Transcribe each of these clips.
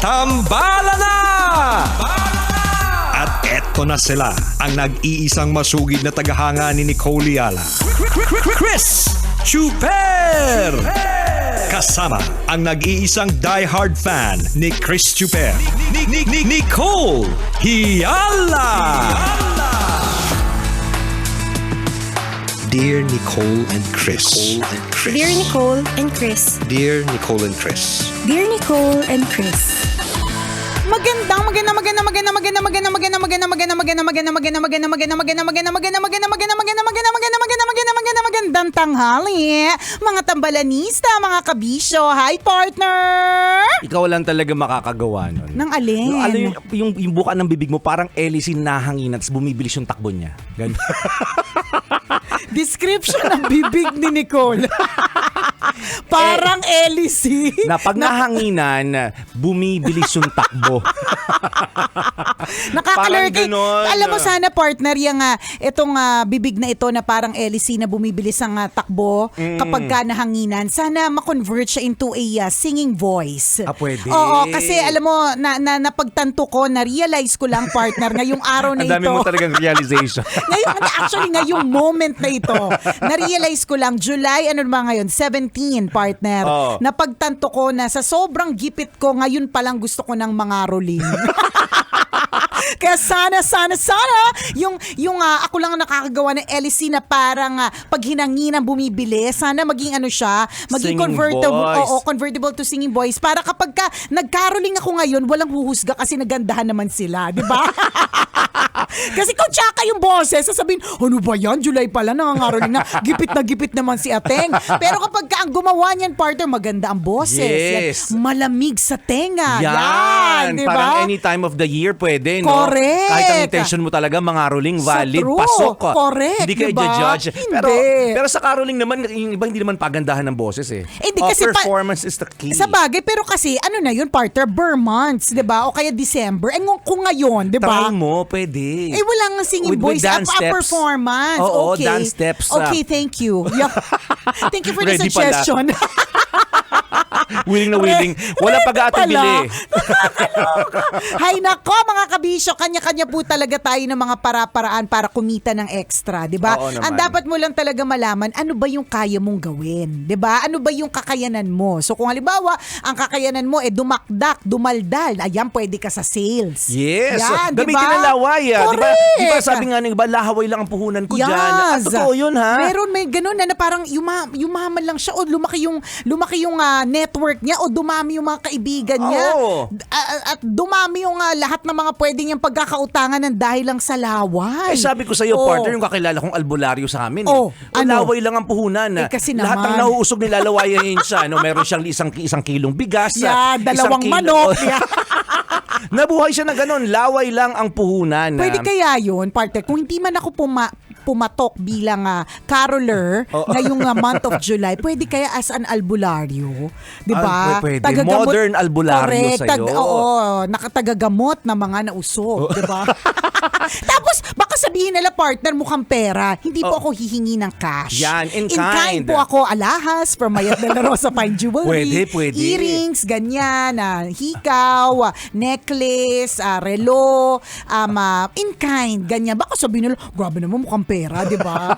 Tambala na! At eto na sila, ang nag-iisang masugid na tagahanga ni Nicole Yala. Chris Chuper! Kasama ang nag-iisang die-hard fan ni Chris Chuper. Nicole Yala! Dear Nicole and Chris. Dear Nicole and Chris. Dear Nicole and Chris. Dear Nicole and Chris. Magandang tanghali, mga tambalanista, mga kabisyo. Hi, partner! Ikaw lang talaga makakagawa nun. Nang alin? Ano yung buka ng bibig mo, parang Alice nahangin at bumibilis yung takbo niya. Ganun. Description ng bibig ni Nicole. Parang Elise. Na pag nahanginan, bumibilis yung takbo. Nakakalurky. Parang ganon. Alam mo sana, partner, yung itong bibig na ito na parang Elise na bumibilis ang takbo kapag ka nahanginan, sana ma-convert siya into a singing voice. Pwede. Oo, kasi alam mo, napagtanto ko, na-realize ko lang, partner, ngayong araw na ito. Ang dami mo talagang realization. ngayong moment na ito, na-realize ko lang, July, ano ba ngayon, 17, partner. Oh. Napagtanto ko na sa sobrang gipit ko, ngayon pa lang gusto ko ng mga rolling. Kaya sana yung ako lang nakakagawa ng LC na parang pag hinanginan bumibili, sana maging ano siya, maging Singing convertible, voice. convertible to singing voice para kapag ka nagkaroling ako ngayon, walang huhusga kasi nagandahan naman sila, di ba? Kasi kung tsaka yung boses, sasabihin, ano ba yan? July pala nangangaroling na. Gipit naman si Ateng. Pero kapag ka ang gumawa niyan, partner, maganda ang boses. Yes. Yan, malamig sa tenga. Yan. Diba? Parang any time of the year pwede, no? Correct. Kahit ang intention mo talaga, mangaroling, valid, true. pasok. Correct, Hindi ka diba? i-judge. Hindi. Pero sa caroling naman, yung iba hindi naman pagandahan ng boses eh. Hindi kasi performance is the key. Sa bagay, pero kasi ano na yun, partner, Burr months, 'di ba? O kaya December. Kung ngayon, 'di ba? Try mo, pwede. Wala nga singing With voice, dance steps. performance. Oo, okay. dance steps. Okay, thank you. Yeah. Thank you for the Ready pala. suggestion. Willing na willing. Wala pag-aatong bili. Hay nako, mga kabisyo, kanya-kanya po talaga tayo ng mga para-paraan para kumita ng extra, 'di ba? Oo naman. Ang dapat mo lang talaga malaman, ano ba yung kaya mong gawin, 'di ba? Ano ba yung kakayanan mo? So kung halimbawa, ang kakayanan mo dumakdak, dumaldal, ayan, pwede ka sa sales. Yes. Yan, Gamitin diba? ang laway. Di ba? Correct. Di ba sabi nga ng iba, lahaway lang ang puhunan ko Yes. dyan. Totoo yun, ha? Meron, may ganun na parang yumaman lang siya o lumaki yung network niya o dumami yung mga kaibigan niya. Oo. At dumami yung lahat ng mga pwede niyang pagkakautangan ng dahil lang sa laway. Sabi ko sa iyo, partner, yung kakilala kong albularyo sa amin. Ano? Laway lang ang puhunan. Kasi lahat naman. ng nauusog nilalawayan siya. No? Meron siyang isang kilong bigas. Yeah, dalawang manok. Yeah. Nabuhay siya na ganun. Laway lang ang puhunan. Pwede kaya yun, partner, kung hindi man ako pumatok bilang caroler ngayong month of July, pwede kaya as an albularyo, 'di ba? Pwede. Modern albularyo sa'yo. Nakatagagamot na mga nausog, 'di ba? Tapos baka sabihin nila, partner, mukhang pera. Hindi po ako hihingi ng cash. Yan, in kind kind. po ako, alahas from Mayat de la Rosa Fine Jewelry. Pwede. Earrings, ganyan, hikaw, necklace, relo, in kind, ganyan. Baka sabihin nila, grabe naman, mukhang pera, di ba?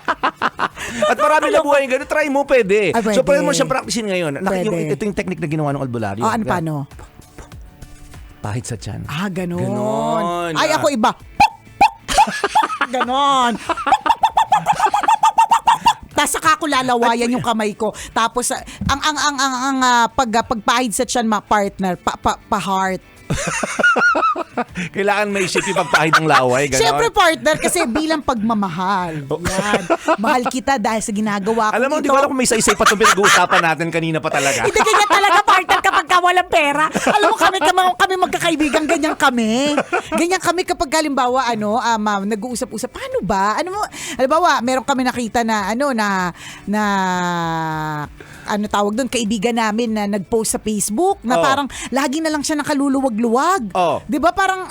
At marami na buhay ganun. Try mo, pwede. Ay, pwede. So, pwede mo siyang practicein ngayon. Pwede. Ito yung technique na ginawa ng albularyo. Ano paano? Pahit sa tiyan. Ganon. Ganon. Ay, ako iba. Ganon. Tapos saka ko lalawayan yung kamay ko. Tapos pagpahid sa tiyan, partner, pa-heart. Kailangan may isip yung pagpahid ng laway. Ganon. Siyempre, partner, kasi bilang pagmamahal. Yan. Mahal kita dahil sa ginagawa ko. Alam mo, di ba kung may isa-isa pa itong pinag-uusapan natin kanina pa talaga? Hindi ganyan talaga, partner, kapag walang pera. Alam mo, kami magkakaibigan, ganyan kami. Ganyan kami kapag halimbawa, nag-uusap-usap. Paano ba? Halimbawa, meron kami nakita na tawag doon, kaibigan namin na nag-post sa Facebook na parang lagi na lang siya nakaluluwag-luwag. 'Di ba? Parang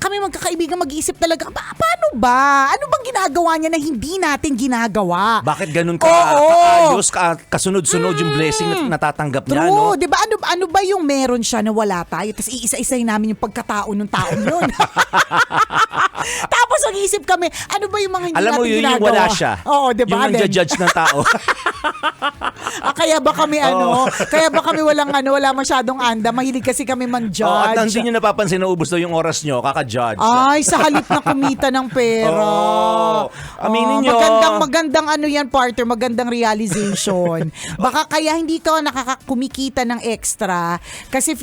kami magkakaibigan mag-iisip talaga, paano ba? Ano bang ginagawa niya na hindi natin ginagawa? Bakit ganun ka Oo. kaayos, kasunod-sunod yung blessing na natatanggap niya, no? True, di ba? Ano ba yung meron siya na wala tayo? Tapos iisa-isahin namin yung pagkatao ng taong yun. Tapos mag-iisip kami, ano ba yung mga hindi Alam mo, natin yun ginagawa? yung wala siya. Oo, di ba? Yung nagja-judge ng tao. Kaya ba kami kaya ba kami wala masyadong anda, mahilig kasi kami At man-judge. hindi nyo napapansin na ubos daw yung oras nyo, kaka-judge. Ay, sa halip na kumita ng pera. Oo. Aminin nyo. Magandang ano yan, partner, magandang realization. Baka kaya hindi ka nakakakumikita ng extra kasi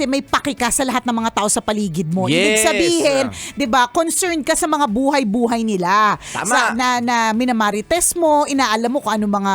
may paki ka sa lahat ng mga tao sa paligid mo. Ibig Yes. sabihin, 'di ba, concerned ka sa mga buhay-buhay nila. Tama. Na minamarites mo, inaalam mo kung ano mga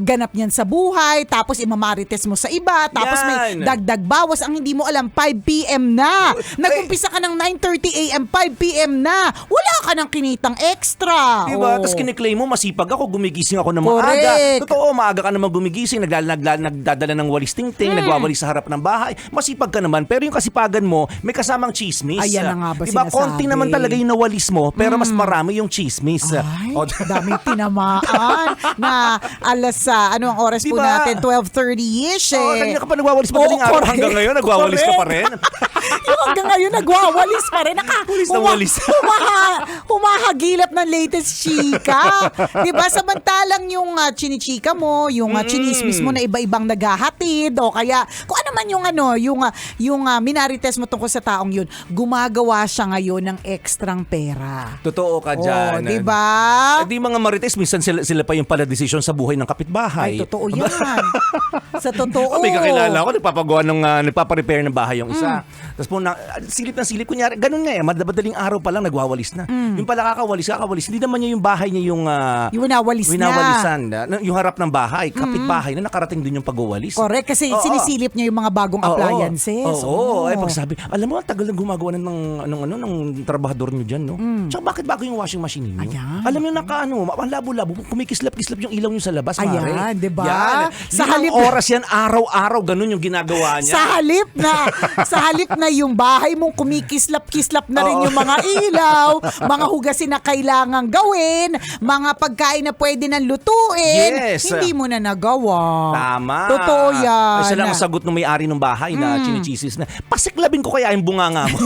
ganap niyan sa buhay, tapos imamarites mo sa iba, tapos may Yan. dagdag bawas, ang hindi mo alam 5 PM na. Nag-umpisa ka ng 9:30 AM, 5 PM na. Wala ka nang kinitang extra. Diba? Oh. Tapos kiniklaim mo, masipag ako, gumigising ako ng maaga. Correct. Totoo, maaga ka naman gumigising, nagdadala ng walis tingting, nagwawalis sa harap ng bahay. Masipag ka naman, pero yung kasipagan mo, may kasamang chismis. Ayan na nga ba diba? sinasabi? Konti naman talaga yung nawalis mo, pero mas marami yung chismis. Ay, O, daming tinamaan na alas ano ang oras po Diba? natin? 12:30-ish Oh, eh. kanina ka pa nagwawalis madaling araw correct. hanggang ngayon, nagwawalis ka pa rin. Yung hanggang ngayon nagwawalis pa rin. Walis na walis. Humahagilap ng latest chika. Diba? Samantalang yung chinichika mo, yung chinismis mo na iba-ibang naghahatid o kaya kung ano man yung minarites mo tungkol sa taong yun, gumagawa siya ngayon ng ekstrang pera. Totoo ka dyan. Oh, diba? Di mga marites, minsan sila pa yung pala desisyon sa buhay ng kapitbahay. Ay, totoo yan. Sa totoo. May kakilala ko, nagpapagawa nagpaparepair ng bahay yung isa. Tapos po, silip ng silip. Kunyari, ganun nga madaling araw pa lang, nagwawalis na. Yung pala kakawalis. Hindi naman niya yung bahay niya yung winawalisan. Yung harap ng bahay, kapitbahay na nakarating din yung pagwawalis. Correct, kasi sinisilip niya yung mga bagong appliances. Oo. Ay, pagsabi, alam mo, ang tagal lang gumagawa ng trabahador niyo dyan, no? Tsaka bakit bago yung washing machine niyo? Ayan. Alam niyo, ang labo-labo, kumikislap-kislap yung ilaw niyo sa labas, Ayan, mare. diba? Yan. Sa Limang halip- oras yan, araw-araw, ganun yung ginagawa niya. Sa halip na yung bahay mong kumikislap-kislap na rin yung mga ilaw, mga hugasin na kailangang gawin, mga pagkain na pwede nang lutuin, Yes. hindi mo na nagawa. Tama. Totoo yan. Isa lang ang sagot ng may-ari ng bahay na chinichisis na, pasiklabin ko kaya yung bunganga mo.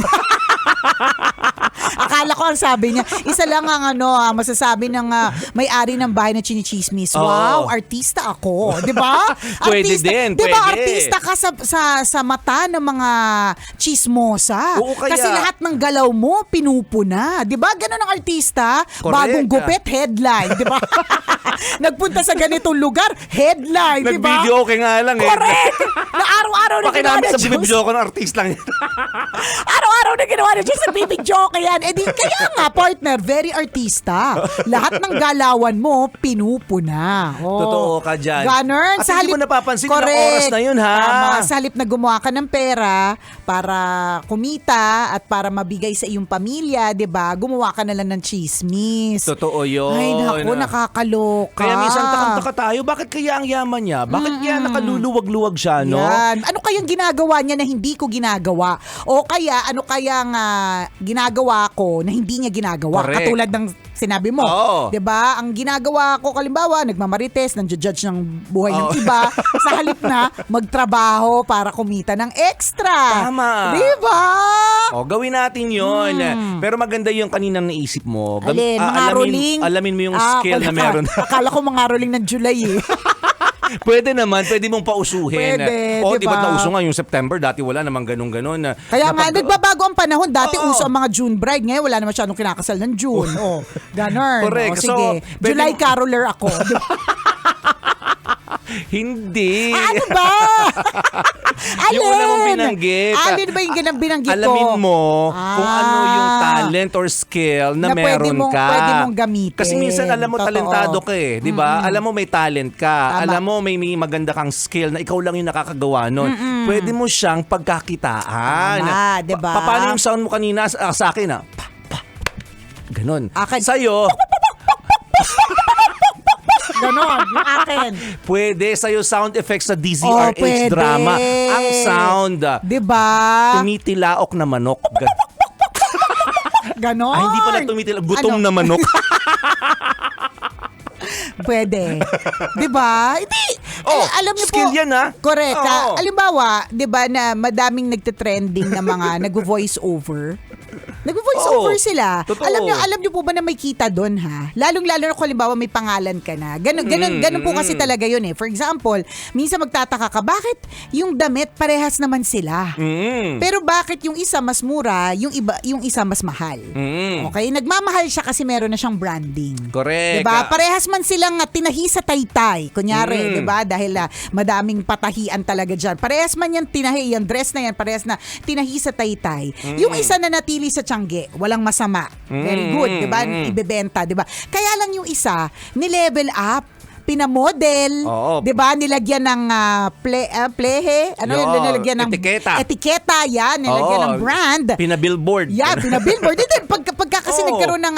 Akala ko ang sabi niya, isa lang ang masasabi ng may-ari ng bahay na chinichismis. Oo. Wow, artista ako. Di ba? Pwede din, Di ba, pwede. artista ka sa mata ng mga chismosa. Oo, kaya- Kasi lahat ng galaw mo, pinupuna. Di ba? Ganon ang artista. Correct. Bagong gupit, headline. Di ba? Nagpunta sa ganitong lugar, headline. Di ba? Nag-video okay nga lang eh. Correct! Na araw-araw na ginawa Pakinamit na sa binibidyo ko ng artist lang. Araw-araw na ginawa na Diyos sa bibidyo ka yan. Eh di kaya nga, partner, very artista. Lahat ng galawan mo, pinupuna. Oh. Totoo ka dyan. Ganun. At hindi mo napapansin yung oras na yun, ha? Tama. Sa halip na gumawa ka ng pera para kumita at para mabigay sa iyong pamilya, di ba? Gumawa ka na lang ng chismis. Totoo yun. Ay, naku, nakakaloka. Kaya minsan takang-taka tayo, bakit kaya ang yaman niya? Bakit kaya nakaluluwag-luwag siya, no? Yan. Ano kayang ginagawa niya na hindi ko ginagawa? O kaya, ano kayang ginagawa ko na hindi niya ginagawa? Correct. Katulad ng sinabi mo. Oo. 'Di ba? Ang ginagawa ko, kalimbawa, nagmamarites, nang-judge ng buhay ng iba, sa halip na magtrabaho para kumita ng extra. Tama. 'Di ba? O, gawin natin yun. Pero maganda yung kaninang naisip mo. Alin, mga rolling? Alamin mo yung skill na meron. Akala ko mga rolling ng July eh. Pwede mong pausuhin. Pwede, O, diba? diba nauso nga yung September, dati wala namang ganun-ganun. Kaya nga, nagbabago ang panahon. Dati Oo. uso ang mga June bride. Ngayon, wala na masyadong kinakasal ng June. Oh, ganun. Correct. O, sige. So, pwede July mo- caroler ako. Hindi. Ano ba? Alin? Yung una mong binanggit. Alin ba yung binanggit ko? Alamin mo kung ano yung talent or skill na pwede meron ka. pwede mong gamitin. Kasi minsan alam mo Totoo. talentado ka eh, 'di ba? Alam mo may talent ka. Tama. Alam mo may maganda kang skill na ikaw lang yung nakakagawa nun. Pwede mo siyang pagkakitaan. Tama, 'di ba? Paano yung sound mo kanina sa akin Ganon. Akin. Sa'yo, Ganon, yung akin. pwede sa'yo sound effects sa DZRH pwede. drama. Ang sound, Diba? tumitilaok na manok. Ganon. Hindi pala tumitil. Gutom na manok. Pwede. 'Di ba? Hindi. Alam niyo skill po. yan, ha? Correct. Oo. Halimbawa, 'di ba na madaming nagte-trending na mga nag-voice over. Nag-voice Oo. over sila. Totoo. Alam niyo po ba na may kita doon, ha? Lalong-lalo na kung halimbawa may pangalan ka na. Ganun po kasi talaga 'yun eh. For example, minsan magtataka ka, bakit yung damit parehas naman sila? Pero bakit yung isa mas mura, yung isa mas mahal? Okay? Nagmamahal siya kasi meron na siyang branding. Correct. Diba? Parehas man silang tinahi sa taytay. Kunyari, diba? Dahil madaming patahian talaga dyan. Parehas man yan tinahi, yung dress na yan, parehas na tinahi sa taytay. Yung isa na natili sa tiyangge, walang masama. Very good, diba? Ibebenta, diba? Kaya lang yung isa, ni-level up. Pinamodel, Oo. 'di ba? Nilagyan ng plehe, ano Yo, yung nilagyan ng etiketa, yan, nilagyan ng brand. Pinabillboard. Yeah, pinabillboard. Then pagka kasi Oo. nagkaroon ng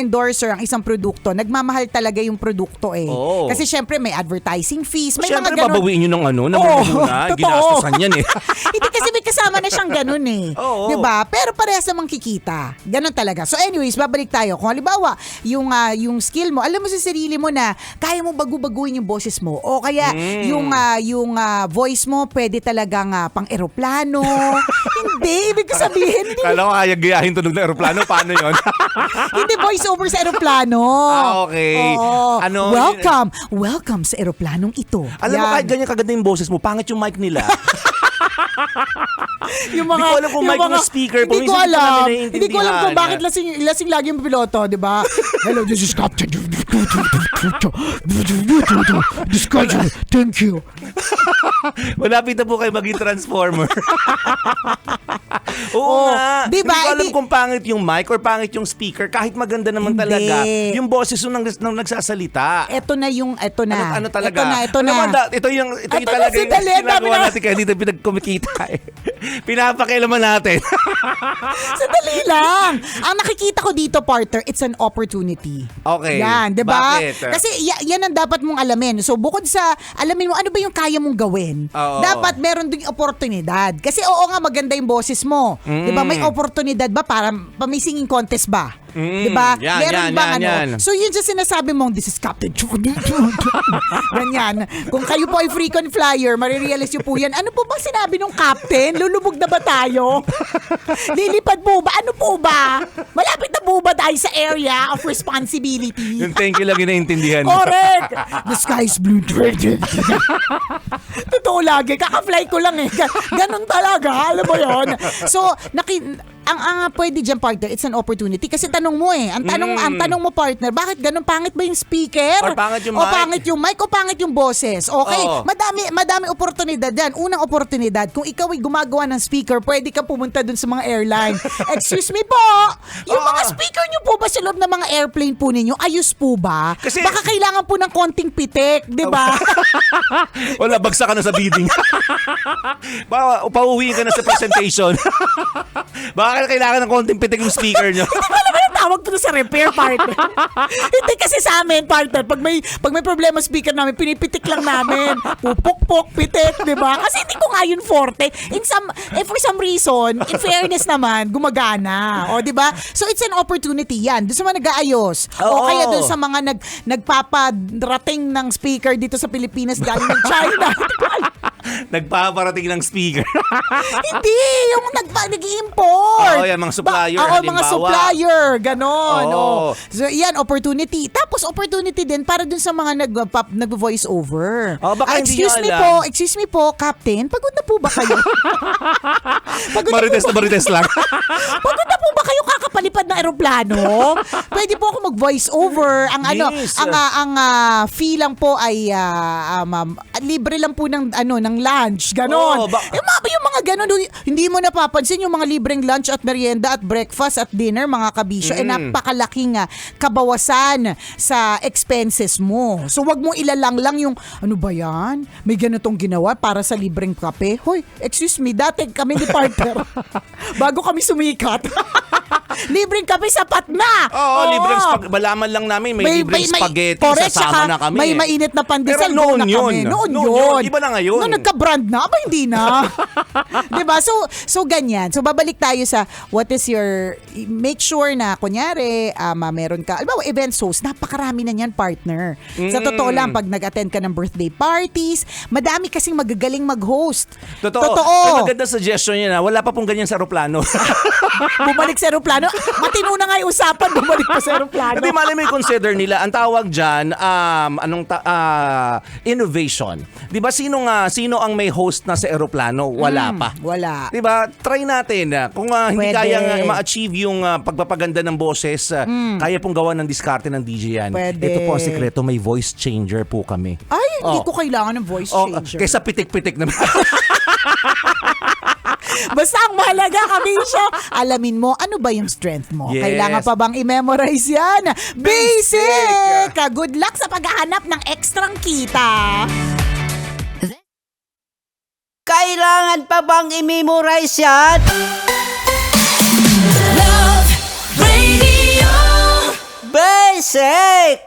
endorser ang isang produkto, nagmamahal talaga yung produkto eh. Oo. Kasi syempre may advertising fees, may Siyempre, mga ganun. babawiin nyo ng Oo, muna. totoo. Ginastosan yan eh. Hindi kasi may kasama na siyang ganun eh. Oo. 'Di ba? Pero parehas namang kikita. Ganun talaga. So anyways, babalik tayo. Kung halimbawa, yung skill mo, alam mo sa sarili mo na kaya mo baguhin yung boses mo o kaya yung voice mo pwede talagang pang-eroplano. Hindi, ibig ko sabihin, hindi, Kala ko kaya gayahin tunog ng aeroplano. Paano yun? hindi voice over sa eroplano. Okay. Oo. Ano, Welcome sa eroplanong ito. Alam mo, Yan. kahit ganyan kaganda yung boses mo, pangit yung mic nila. Yung Hindi ko alam kung mic yung speaker po. Hindi ko Minsan hindi ko alam. namin Hindi ko alam kung naiintindihan. bakit lasing lagi yung piloto, di ba? Hello, this is Captain. Discussion. Thank you. Malapit na po kayo maging transformer. Oo nga. di ba? Hindi ko alam Hindi- kung pangit yung mic or pangit yung speaker. Kahit maganda naman Hindi. talaga. Yung boses nung nagsasalita. Ito na. Ano talaga? Ito na. Ito yung Ito na, talaga yung sandali, ang dami ginagawa na. natin kaya dito pinagkumikita eh. Pinapakailaman natin. Sandali lang. Ang nakikita ko dito, partner, it's an opportunity. Okay. Yan, di ba? Bakit? Kasi yan ang dapat mong alamin. So, bukod sa alamin mo, ano ba yung kaya mong gawin? Oo. Dapat meron ding oportunidad. Kasi oo nga, maganda yung boses mo. Di ba? May oportunidad ba para may singing contest ba? Di ba? Yan, Meron yan, bang yan, yan. So, yun sa sinasabi mong, this is Captain Ganyan. Kung kayo po ay frequent flyer, marirealize nyo po yan. Ano po ba sinabi nung captain? Lulubog na ba tayo? Lilipad po ba? Ano po ba? Malapit na po ba tayo sa area of responsibility? Yung thank you lang yung naintindihan. Correct! The sky is blue. Totoo lagi. Kaka-fly ko lang eh. Ganon talaga. Alam mo yon. So, ang pwede dyan, partner, it's an opportunity. Kasi tanong mo eh. Ang tanong mo, partner, bakit ganun? Pangit ba yung speaker? Or pangit yung o mic? pangit yung mic? O pangit yung boses? Okay? Oo. Madami oportunidad dyan. Unang oportunidad, kung ikaw ay gumagawa ng speaker, pwede ka pumunta dun sa mga airline. Excuse me po! Yung mga speaker nyo po ba sa loob ng mga airplane po ninyo, ayos po ba? Kasi- Baka kailangan po ng konting pitik, di ba? Wala, bagsak ka na sa bidding. Pauwi ka na sa presentation. Baka kailangan ng konting pitik yung speaker nyo. Alam mo yung tawag ko sa repair partner. Hindi kasi sa amin, partner, pag may problema speaker namin, pinipitik lang namin. Pupuk-puk, pitik, di ba? Kasi hindi ko nga yun forte. For some reason, in fairness naman, gumagana. O, di ba? So, it's an opportunity yan. Doon sa mga nag-aayos. O Oo. kaya doon sa mga nagpaparating ng speaker dito sa Pilipinas galing ng China. Hindi ko alam. Nagpaparating ng speaker. Hindi, yung nag-i-import. Oo, yan, mga supplier, Oo, mga halimbawa. supplier, ganon. Oo. Oh. So, yan, opportunity. Tapos, opportunity din para dun sa mga nag-voice over. Oh, baka hindi excuse nyo me alam. po, excuse me po, Captain, pagod na po ba kayo? Marites na marites lang. Pagod na po ba kayo kakapalipad ng eroplano? Pwede po ako mag-voice over. Yes. Ang fee lang po ay libre lang po ng lunch, ganon. Oo, Yung mga ganon, hindi mo napapansin yung mga libreng lunch at merienda at breakfast at dinner, mga kabisyo, napakalaking kabawasan sa expenses mo. So, wag mong ilalang lang yung, ano ba yan? May ganitong ginawa para sa libreng kape? Hoy, excuse me, dati kami ni partner, bago kami sumikat, Libreng kape, sapat na. Oo, libreng malaman lang namin may libreng spaghetti, correct, sasama saka na kami. may mainit na pandesal, Pero noon go na yun. kami. Noon Noon yun. yun. Iba na ngayon. Noon nagka-brand na, aba hindi na. Diba? So ganyan. So babalik tayo sa what is your, make sure na kunyari, meron ka, alam mo, event host, napakarami na niyan, partner. Sa totoo lang, pag nag-attend ka ng birthday parties, madami kasing magagaling mag-host. Totoo. Ay, maganda suggestion yun. Wala pa pong ganyan sa aeroplano. Bumalik sa aeroplano. Matino na nga yung usapan, bumalik pa sa aeroplano. Hindi, mali may consider nila. Ang tawag dyan, innovation. Di ba sino ang may host na sa aeroplano? Wala pa. Wala. Di ba? Try natin. Kung hindi Pwede. kayang ma-achieve yung pagpapaganda ng boses, kaya pong gawa ng diskarte ng DJ yan. Pwede. Ito po ang sikreto, may voice changer po kami. Ay, hindi ko kailangan ng voice changer. Kaysa pitik-pitik naman. Basta ang mahalaga, Kamisyo, alamin mo ano ba yung strength mo. Yes. Kailangan pa bang i-memorize yan? Basic! Good luck sa paghahanap ng ekstrang kita. Kailangan pa bang i-memorize yan? Love Radio. Basic!